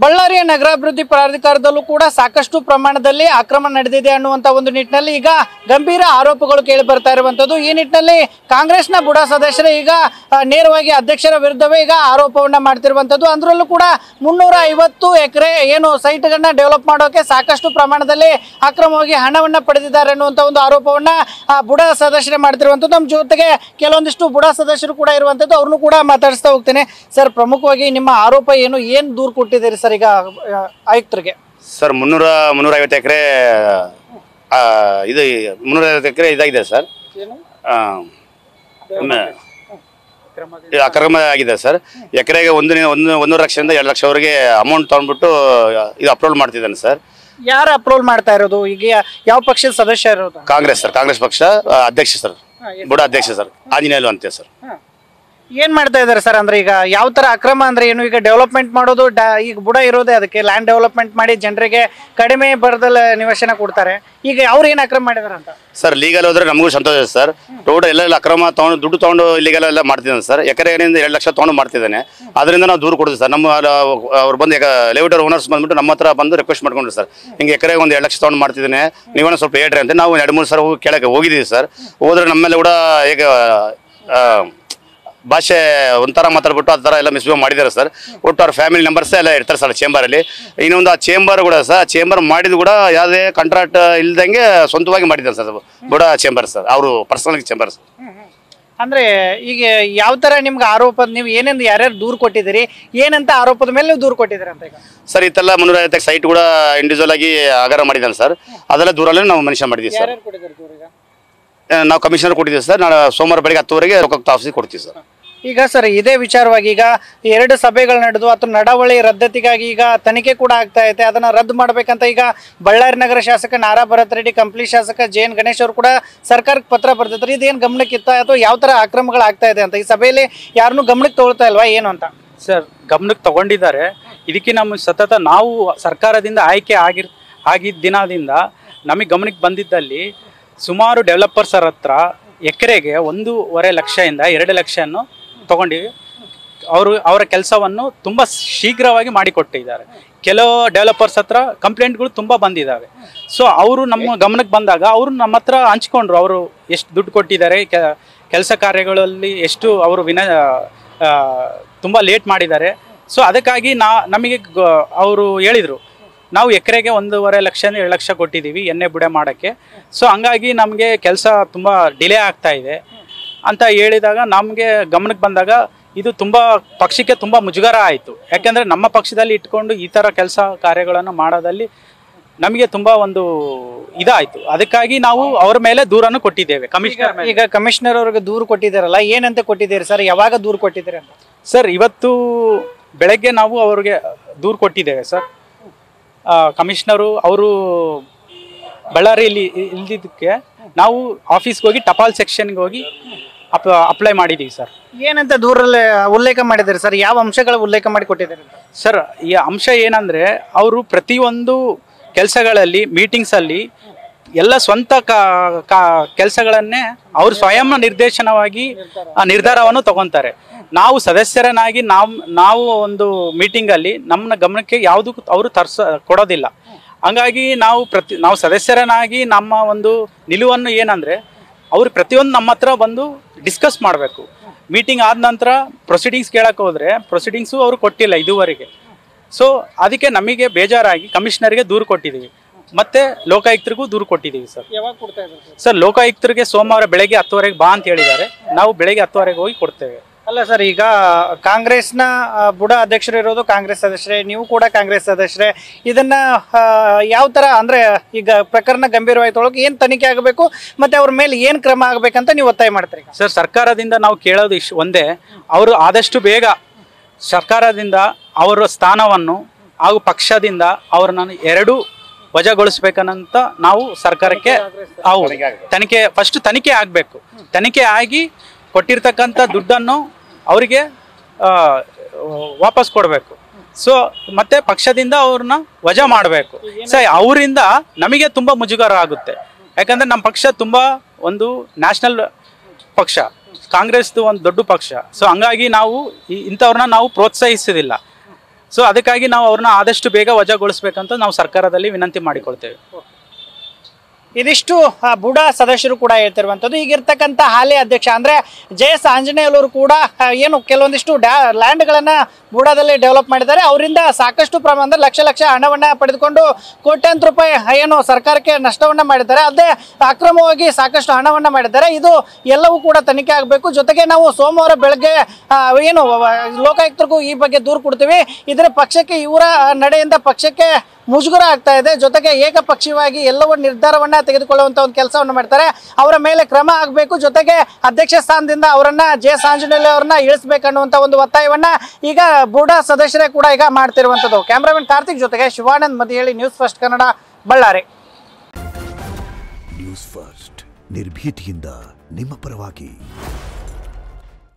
ಬಳ್ಳಾರಿಯ ನಗರಾಭಿವೃದ್ಧಿ ಪ್ರಾಧಿಕಾರದಲ್ಲೂ ಕೂಡ ಸಾಕಷ್ಟು ಪ್ರಮಾಣದಲ್ಲಿ ಅಕ್ರಮ ನಡೆದಿದೆ ಅನ್ನುವಂತ ಒಂದು ನಿಟ್ಟಿನಲ್ಲಿ ಈಗ ಗಂಭೀರ ಆರೋಪಗಳು ಕೇಳಿ ಬರ್ತಾ ಇರುವಂತದ್ದು. ಈ ನಿಟ್ಟಿನಲ್ಲಿ ಕಾಂಗ್ರೆಸ್ನ ಬುಡಾ ಸದಸ್ಯರು ಈಗ ನೇರವಾಗಿ ಅಧ್ಯಕ್ಷರ ವಿರುದ್ಧವೇ ಈಗ ಆರೋಪವನ್ನ ಮಾಡ್ತಿರುವಂತದ್ದು. ಅದರಲ್ಲೂ ಕೂಡ 350 ಎಕರೆ ಏನು ಸೈಟ್ಗಳನ್ನ ಡೆವಲಪ್ ಮಾಡೋಕೆ ಸಾಕಷ್ಟು ಪ್ರಮಾಣದಲ್ಲಿ ಅಕ್ರಮವಾಗಿ ಹಣವನ್ನ ಪಡೆದಿದ್ದಾರೆ ಅನ್ನುವಂತ ಒಂದು ಆರೋಪವನ್ನ ಬುಡಾ ಸದಸ್ಯರೇ ಮಾಡ್ತಿರುವಂತದ್ದು. ನಮ್ಮ ಜೊತೆಗೆ ಕೆಲವೊಂದಿಷ್ಟು ಬುಡಾ ಸದಸ್ಯರು ಕೂಡ ಇರುವಂತದ್ದು, ಅವ್ರನ್ನು ಕೂಡ ಮಾತಾಡಿಸ್ತಾ ಹೋಗ್ತೇನೆ. ಸರ್, ಪ್ರಮುಖವಾಗಿ ನಿಮ್ಮ ಆರೋಪ ಏನು ದೂರು ಕೊಟ್ಟಿದ್ದೀರಿ ಸರ್ ಈಗ ಆಯುಕ್ತರಿಗೆ? ಸರ್ 350 ಎಕರೆ ಇದು 350 ಎಕರೆ ಇದಾಗಿದೆ ಸರ್, ಅಕ್ರಮ ಆಗಿದೆ ಸರ್. ಎಕರೆಗೆ 1 ಲಕ್ಷದಿಂದ 2 ಲಕ್ಷವರೆಗೆ ಅಮೌಂಟ್ ತಗೊಂಡ್ಬಿಟ್ಟು ಇದು ಅಪ್ಲೋಡ್ ಮಾಡ್ತಿದ್ದಾನೆ ಸರ್. ಯಾರು ಅಪ್ರೂವಲ್ ಮಾಡ್ತಾ ಇರೋದು? ಈಗ ಯಾವ ಪಕ್ಷದ ಸದಸ್ಯ ಇರೋದು? ಕಾಂಗ್ರೆಸ್ ಸರ್, ಕಾಂಗ್ರೆಸ್ ಪಕ್ಷ ಅಧ್ಯಕ್ಷ ಸರ್, ಬುಡಾ ಅಧ್ಯಕ್ಷ ಸರ್, ಆಂಜನೇಯಲು ಅಂತ ಸರ್. ಏನ್ ಮಾಡ್ತಾ ಇದಾರೆ ಸರ್? ಅಂದ್ರೆ ಈಗ ಯಾವ ತರ ಅಕ್ರಮ ಅಂದ್ರೆ ಏನು? ಈಗ ಡೆವಲಪ್ಮೆಂಟ್ ಮಾಡೋದು ಈಗ ಬುಡ ಇರೋದೇ ಅದಕ್ಕೆ ಲ್ಯಾಂಡ್ ಡೆವಲಪ್ಮೆಂಟ್ ಮಾಡಿ ಜನರಿಗೆ ಕಡಿಮೆ ಬರದಲ್ಲಿ ನಿವೇಶನ ಕೊಡ್ತಾರೆ. ಈಗ ಅವ್ರು ಏನ್ ಅಕ್ರಮ ಮಾಡಿದಾರೆ ಅಂತ ಸರ್? ಲೀಗಲ್ ಹೋದ್ರೆ ನಮಗೂ ಸಂತೋಷ ಸರ್. ಟೋಟಲ್ ಎಲ್ಲ ಅಕ್ರಮ ತಗೊಂಡು ದುಡ್ಡು ತಗೊಂಡು ಲೀಗಲ್ ಎಲ್ಲ ಮಾಡ್ತಿದ್ದಾನೆ ಸರ್. ಎಕರೆಯಿಂದ 2 ಲಕ್ಷ ತಗೊಂಡು ಮಾಡ್ತಿದ್ದಾನೆ. ಅದರಿಂದ ನಾವು ದೂರು ಕೊಡ್ತೀವಿ ಸರ್. ನಮ್ಮ ಅವ್ರು ಬಂದು ಲೇಔಟ್ ಓನರ್ಸ್ ಬಂದ್ಬಿಟ್ಟು ನಮ್ಮ ಹತ್ರ ಬಂದು ರಿಕ್ವೆಸ್ಟ್ ಮಾಡ್ಕೊಂಡ್ರು ಸರ್, ಹಿಂಗೆ ಎಕರೆಗೆ 1 2 ಲಕ್ಷ ತಗೊಂಡು ಮಾಡ್ತಿದ್ದಾನೆ, ನೀವನ್ನ ಸ್ವಲ್ಪ ಹೇಳ್ರಿ ಅಂತ. ನಾವು 2-3 ಸಲ ಹೋಗಿ ಕೇಳಕ್ಕೆ ಹೋಗಿದ್ದೀವಿ ಸರ್. ಹೋದ್ರೆ ನಮ್ಮೇಲೆ ಕೂಡ ಈಗ ಭಾಷೆ ಒಂಥರ ಮಾತಾಡ್ಬಿಟ್ಟು ಆ ಥರ ಎಲ್ಲ ಮಿಸ್ಬಿಹೇವ್ ಮಾಡಿದ್ದಾರೆ ಸರ್. ಒಟ್ಟು ಅವ್ರ ಫ್ಯಾಮಿಲಿ ಮೆಂಬರ್ಸ್ ಎಲ್ಲ ಇರ್ತಾರೆ ಸರ್ ಚೇಂಬರಲ್ಲಿ. ಇನ್ನೊಂದು ಆ ಚೇಂಬರ್ ಕೂಡ ಸರ್, ಚೇಂಬರ್ ಮಾಡಿದ್ದು ಕೂಡ ಯಾವುದೇ ಕಾಂಟ್ರಾಕ್ಟ್ ಇಲ್ದಂಗೆ ಸ್ವಂತವಾಗಿ ಮಾಡಿದ್ದಾರೆ ಸರ್ ಬುಡಾ ಚೇಂಬರ್ ಸರ್, ಅವರು ಪರ್ಸನಲ್ ಚೇಂಬರ್ ಸರ್. ಅಂದ್ರೆ ಈಗ ಯಾವ ತರ ನಿಮ್ಗೆ ಆರೋಪ, ನೀವು ಏನೆಂದು ಯಾರ್ಯಾರು ದೂರು ಕೊಟ್ಟಿದ್ದೀರಿ, ಏನಂತ ಆರೋಪದ ಮೇಲೆ ನೀವು ದೂರು ಕೊಟ್ಟಿದ್ದೀರಿ ಅಂತ ಈಗ? ಸರ್ ಇದೆಲ್ಲ 350 ಸೈಟ್ ಕೂಡ ಇಂಡಿವಿಜುವಲ್ ಆಗಿ ಆಗಾರ ಮಾಡಿದ್ದಾನೆ ಸರ್. ಅದೆಲ್ಲ ದೂರಲ್ಲೇ ನಾವು ಮನುಷ್ಯ ಮಾಡಿದ್ದೀವಿ ಸರ್. ನಾವು ಕಮಿಷನರ್ ಕೊಟ್ಟಿದ್ದೀವಿ ಸರ್. ನಾಳೆ ಸೋಮವಾರ ಬೆಳಗ್ಗೆ 10ವರೆಗೆ ಲೋಕಾಯುಕ್ತ ಆಫೀಸಿಗೆ ಕೊಡ್ತೀವಿ ಸರ್. ಈಗ ಸರ್, ಇದೇ ವಿಚಾರವಾಗಿ ಈಗ 2 ಸಭೆಗಳು ನಡೆದು ಅಥವಾ ನಡವಳಿ ರದ್ದತಿಗಾಗಿ ಈಗ ತನಿಖೆ ಕೂಡ ಆಗ್ತಾ ಇದೆ. ಅದನ್ನ ರದ್ದು ಮಾಡ್ಬೇಕಂತ ಈಗ ಬಳ್ಳಾರಿ ನಗರ ಶಾಸಕ ನಾರಾ ಭರತ್ ರೆಡ್ಡಿ, ಕಂಪ್ಲಿ ಶಾಸಕ JN ಗಣೇಶ್ ಅವರು ಕೂಡ ಸರ್ಕಾರಕ್ಕೆ ಪತ್ರ ಬರೆದಿದ್ದಾರೆ. ಇದೇನು ಗಮನಕ್ಕಿತ್ತ ಅಥವಾ ಯಾವ ತರ ಆಕ್ರಮಗಳಾಗ್ತಾ ಇದೆ ಅಂತ ಈ ಸಭೆಯಲ್ಲಿ ಯಾರನ್ನೂ ಗಮನಕ್ಕೆ ತಗೊಳ್ತಾ ಇಲ್ವಾ ಏನು ಅಂತ? ಸರ್, ಗಮನಕ್ಕೆ ತಗೊಂಡಿದ್ದಾರೆ. ಇದಕ್ಕೆ ನಮ್ಮ ಸತತ ನಾವು ಸರ್ಕಾರದಿಂದ ಆಯ್ಕೆ ಆಗಿದ್ದ ದಿನದಿಂದ ನಮಗೆ ಗಮನಕ್ಕೆ ಬಂದಿದ್ದಲ್ಲಿ ಸುಮಾರು ಡೆವಲಪರ್ಸರ ಹತ್ರ ಎಕರೆಗೆ 1.5 ಲಕ್ಷದಿಂದ 2 ಲಕ್ಷವನ್ನು ತಗೊಂಡಿವಿ. ಅವರ ಕೆಲಸವನ್ನು ತುಂಬ ಶೀಘ್ರವಾಗಿ ಮಾಡಿಕೊಟ್ಟಿದ್ದಾರೆ. ಕೆಲವು ಡೆವಲಪರ್ಸ್ ಹತ್ರ ಕಂಪ್ಲೇಂಟ್ಗಳು ತುಂಬ ಬಂದಿದ್ದಾವೆ. ಸೊ ಅವರು ನಮ್ಮ ಗಮನಕ್ಕೆ ಬಂದಾಗ ಅವರು ನಮ್ಮ ಹತ್ರ ಹಂಚ್ಕೊಂಡ್ರು, ಅವರು ಎಷ್ಟು ದುಡ್ಡು ಕೊಟ್ಟಿದ್ದಾರೆ, ಕೆಲಸ ಕಾರ್ಯಗಳಲ್ಲಿ ಎಷ್ಟು ಅವರು ತುಂಬ ಲೇಟ್ ಮಾಡಿದ್ದಾರೆ. ಸೊ ಅದಕ್ಕಾಗಿ ನಮಗೆ ಅವರು ಹೇಳಿದರು, ನಾವು ಎಕರೆಗೆ 1.5 ಲಕ್ಷದಿಂದ 2 ಲಕ್ಷ ಕೊಟ್ಟಿದ್ದೀವಿ ಎಣ್ಣೆ ಬುಡೆ ಮಾಡೋಕ್ಕೆ. ಸೊ ಹಂಗಾಗಿ ನಮಗೆ ಕೆಲಸ ತುಂಬ ಡಿಲೇ ಆಗ್ತಾ ಇದೆ ಅಂತ ಹೇಳಿದಾಗ ನಮಗೆ ಗಮನಕ್ಕೆ ಬಂದಾಗ ಇದು ತುಂಬ ಪಕ್ಷಕ್ಕೆ ತುಂಬ ಮುಜುಗರ ಆಯಿತು. ಯಾಕೆಂದರೆ ನಮ್ಮ ಪಕ್ಷದಲ್ಲಿ ಇಟ್ಕೊಂಡು ಈ ಥರ ಕೆಲಸ ಕಾರ್ಯಗಳನ್ನು ಮಾಡೋದಲ್ಲಿ ನಮಗೆ ತುಂಬ ಒಂದು ಇದಾಯಿತು. ಅದಕ್ಕಾಗಿ ನಾವು ಅವ್ರ ಮೇಲೆ ದೂರನ್ನು ಕೊಟ್ಟಿದ್ದೇವೆ ಕಮಿಷನರ್ ಮೇಲೆ. ಈಗ ಕಮಿಷನರ್ ಅವ್ರಿಗೆ ದೂರು ಕೊಟ್ಟಿದ್ದಾರಲ್ಲ, ಏನಂತ ಕೊಟ್ಟಿದ್ದೀರಿ ಸರ್? ಯಾವಾಗ ದೂರು ಕೊಟ್ಟಿದ್ದೀರಿ ಅಂತ? ಸರ್, ಇವತ್ತು ಬೆಳಗ್ಗೆ ನಾವು ಅವ್ರಿಗೆ ದೂರು ಕೊಟ್ಟಿದ್ದೇವೆ ಸರ್. ಕಮಿಷನರು ಅವರು ಬಳ್ಳಾರಿಯಲ್ಲಿ ಇಲ್ದಿದ್ದಕ್ಕೆ ನಾವು ಆಫೀಸ್ಗೆ ಹೋಗಿ ಟಪಾಲ್ ಸೆಕ್ಷನ್ಗೆ ಹೋಗಿ ಅಪ್ಲೈ ಮಾಡಿದ್ದೀವಿ ಸರ್. ಏನಂತ ದೂರಲ್ಲಿ ಉಲ್ಲೇಖ ಮಾಡಿದ್ದಾರೆ ಸರ್? ಯಾವ ಅಂಶಗಳ ಉಲ್ಲೇಖ ಮಾಡಿ ಕೊಟ್ಟಿದ್ದಾರೆ ಸರ್? ಈ ಅಂಶ ಏನಂದರೆ, ಅವರು ಪ್ರತಿಯೊಂದು ಕೆಲಸಗಳಲ್ಲಿ ಮೀಟಿಂಗ್ಸಲ್ಲಿ ಎಲ್ಲ ಸ್ವಂತ ಕೆಲಸಗಳನ್ನೇ ಅವರು ಸ್ವಯಂ ನಿರ್ದೇಶನವಾಗಿ ಆ ನಿರ್ಧಾರವನ್ನು ತಗೊತಾರೆ. ನಾವು ಸದಸ್ಯರನ್ನಾಗಿ ನಾವು ಒಂದು ಮೀಟಿಂಗಲ್ಲಿ ನಮ್ಮ ಗಮನಕ್ಕೆ ಯಾವುದು ಅವರು ಕೊಡೋದಿಲ್ಲ. ಹಂಗಾಗಿ ನಾವು ಸದಸ್ಯರನ್ನಾಗಿ ನಮ್ಮ ಒಂದು ನಿಲುವನ್ನು ಏನಂದರೆ, ಅವರು ಪ್ರತಿಯೊಂದು ನಮ್ಮ ಹತ್ರ ಬಂದು ಡಿಸ್ಕಸ್ ಮಾಡಬೇಕು. ಮೀಟಿಂಗ್ ಆದ ನಂತರ ಪ್ರೊಸೀಡಿಂಗ್ಸ್ ಕೇಳಕ್ಕೆ ಹೋದರೆ ಪ್ರೊಸೀಡಿಂಗ್ಸು ಅವರು ಕೊಟ್ಟಿಲ್ಲ ಇದುವರೆಗೆ. ಸೊ ಅದಕ್ಕೆ ನಮಗೆ ಬೇಜಾರಾಗಿ ಕಮಿಷನರ್ಗೆ ದೂರು ಕೊಟ್ಟಿದ್ದೀವಿ, ಮತ್ತು ಲೋಕಾಯುಕ್ತರಿಗೂ ದೂರು ಕೊಟ್ಟಿದ್ದೀವಿ ಸರ್. ಯಾವಾಗ ಕೊಡ್ತಾ ಇದ್ದಾರೆ ಸರ್? ಲೋಕಾಯುಕ್ತರಿಗೆ ಸೋಮವಾರ ಬೆಳಗ್ಗೆ 10ವರೆಗೆ ಬಾ ಅಂತ ಹೇಳಿದ್ದಾರೆ. ನಾವು ಬೆಳಗ್ಗೆ 10ವರೆಗೆ ಹೋಗಿ ಕೊಡ್ತೇವೆ. ಅಲ್ಲ ಸರ್, ಈಗ ಕಾಂಗ್ರೆಸ್ನ ಬುಡಾ ಅಧ್ಯಕ್ಷರು ಇರೋದು ಕಾಂಗ್ರೆಸ್ ಸದಸ್ಯರೇ, ನೀವು ಕೂಡ ಕಾಂಗ್ರೆಸ್ ಸದಸ್ಯರೇ. ಇದನ್ನ ಯಾವ ತರ ಅಂದ್ರೆ ಈಗ ಪ್ರಕರಣ ಗಂಭೀರವಾಗಿ ತೊಗೊಳಕ್ಕೆ ಏನು ತನಿಖೆ ಆಗಬೇಕು ಮತ್ತೆ ಅವ್ರ ಮೇಲೆ ಏನು ಕ್ರಮ ಆಗಬೇಕಂತ ನೀವು ಒತ್ತಾಯ ಮಾಡ್ತೀರಿ? ಸರ್, ಸರ್ಕಾರದಿಂದ ನಾವು ಕೇಳೋದು ಒಂದೇ, ಅವರು ಆದಷ್ಟು ಬೇಗ ಸರ್ಕಾರದಿಂದ ಅವರ ಸ್ಥಾನವನ್ನು ಹಾಗೂ ಪಕ್ಷದಿಂದ ಅವ್ರನ್ನ 2 ವಜಾಗೊಳಿಸ್ಬೇಕನ್ನಂತ ನಾವು ಸರ್ಕಾರಕ್ಕೆ ತನಿಖೆ ಆಗಬೇಕು. ತನಿಖೆ ಆಗಿ ಕೊಟ್ಟಿರ್ತಕ್ಕಂಥ ದುಡ್ಡನ್ನು ಅವರಿಗೆ ವಾಪಸ್ ಕೊಡಬೇಕು. ಸೊ ಮತ್ತೆ ಪಕ್ಷದಿಂದ ಅವ್ರನ್ನ ವಜಾ ಮಾಡಬೇಕು. ಸೊ ಅವರಿಂದ ನಮಗೆ ತುಂಬ ಮುಜುಗರ ಆಗುತ್ತೆ. ಯಾಕಂದರೆ ನಮ್ಮ ಪಕ್ಷ ತುಂಬ ಒಂದು ನ್ಯಾಷನಲ್ ಪಕ್ಷ, ಕಾಂಗ್ರೆಸ್ದು ಒಂದು ದೊಡ್ಡ ಪಕ್ಷ. ಸೊ ಹಂಗಾಗಿ ನಾವು ಇಂಥವ್ರನ್ನ ನಾವು ಪ್ರೋತ್ಸಾಹಿಸೋದಿಲ್ಲ. ಸೊ ಅದಕ್ಕಾಗಿ ನಾವು ಅವ್ರನ್ನ ಆದಷ್ಟು ಬೇಗ ವಜಾಗೊಳಿಸ್ಬೇಕಂತ ನಾವು ಸರ್ಕಾರದಲ್ಲಿ ವಿನಂತಿ ಮಾಡಿಕೊಳ್ತೇವೆ. ಇದಿಷ್ಟು ಬುಡಾ ಸದಸ್ಯರು ಕೂಡ ಹೇಳ್ತಿರುವಂಥದ್ದು. ಈಗಿರ್ತಕ್ಕಂಥ ಹಾಲಿ ಅಧ್ಯಕ್ಷ ಅಂದರೆ JS ಆಂಜನೇಯವರು ಕೂಡ ಏನು ಕೆಲವೊಂದಿಷ್ಟು ಲ್ಯಾಂಡ್ಗಳನ್ನು ಬುಡಾದಲ್ಲಿ ಡೆವಲಪ್ ಮಾಡಿದ್ದಾರೆ. ಅವರಿಂದ ಸಾಕಷ್ಟು ಪ್ರಮಾಣದಲ್ಲಿ ಲಕ್ಷ ಹಣವನ್ನು ಪಡೆದುಕೊಂಡು ಕೋಟ್ಯಾಂತರ ರೂಪಾಯಿ ಏನು ಸರ್ಕಾರಕ್ಕೆ ನಷ್ಟವನ್ನು ಮಾಡಿದ್ದಾರೆ. ಅದೇ ಅಕ್ರಮವಾಗಿ ಸಾಕಷ್ಟು ಹಣವನ್ನು ಮಾಡಿದ್ದಾರೆ. ಇದು ಎಲ್ಲವೂ ಕೂಡ ತನಿಖೆ ಆಗಬೇಕು. ಜೊತೆಗೆ ನಾವು ಸೋಮವಾರ ಬೆಳಗ್ಗೆ ಏನು ಲೋಕಾಯುಕ್ತರಿಗೂ ಈ ಬಗ್ಗೆ ದೂರು ಕೊಡ್ತೀವಿ. ಇದರ ಪಕ್ಷಕ್ಕೆ ಇವರ ನಡೆಯಿಂದ ಪಕ್ಷಕ್ಕೆ ಮುಜುಗರ ಆಗ್ತಾ ಇದೆ. ಜೊತೆಗೆ ಏಕಪಕ್ಷೀಯವಾಗಿ ಎಲ್ಲವೂ ನಿರ್ಧಾರವನ್ನ ತೆಗೆದುಕೊಳ್ಳುವಂತ ಒಂದು ಕೆಲಸವನ್ನು ಮಾಡ್ತಾರೆ. ಅವರ ಮೇಲೆ ಕ್ರಮ ಆಗಬೇಕು. ಜೊತೆಗೆ ಅಧ್ಯಕ್ಷ ಸ್ಥಾನದಿಂದ ಅವರನ್ನ JS ಆಂಜನೇಯ ಅವರನ್ನ ಇಳಿಸಬೇಕನ್ನುವಂತ ಒಂದು ಒತ್ತಾಯವನ್ನ ಈಗ ಬುಡಾ ಸದಸ್ಯರೇ ಕೂಡ ಈಗ ಮಾಡ್ತಿರುವಂತದ್ದು. ಕ್ಯಾಮರಾಮನ್ ಕಾರ್ತಿಕ್ ಜೊತೆಗೆ Shivanand Madihalli, news first Kannada, Ballari. News first ನಿರ್ಭೀತಿಯಿಂದ ನಿಮ್ಮ ಪರವಾಗಿ.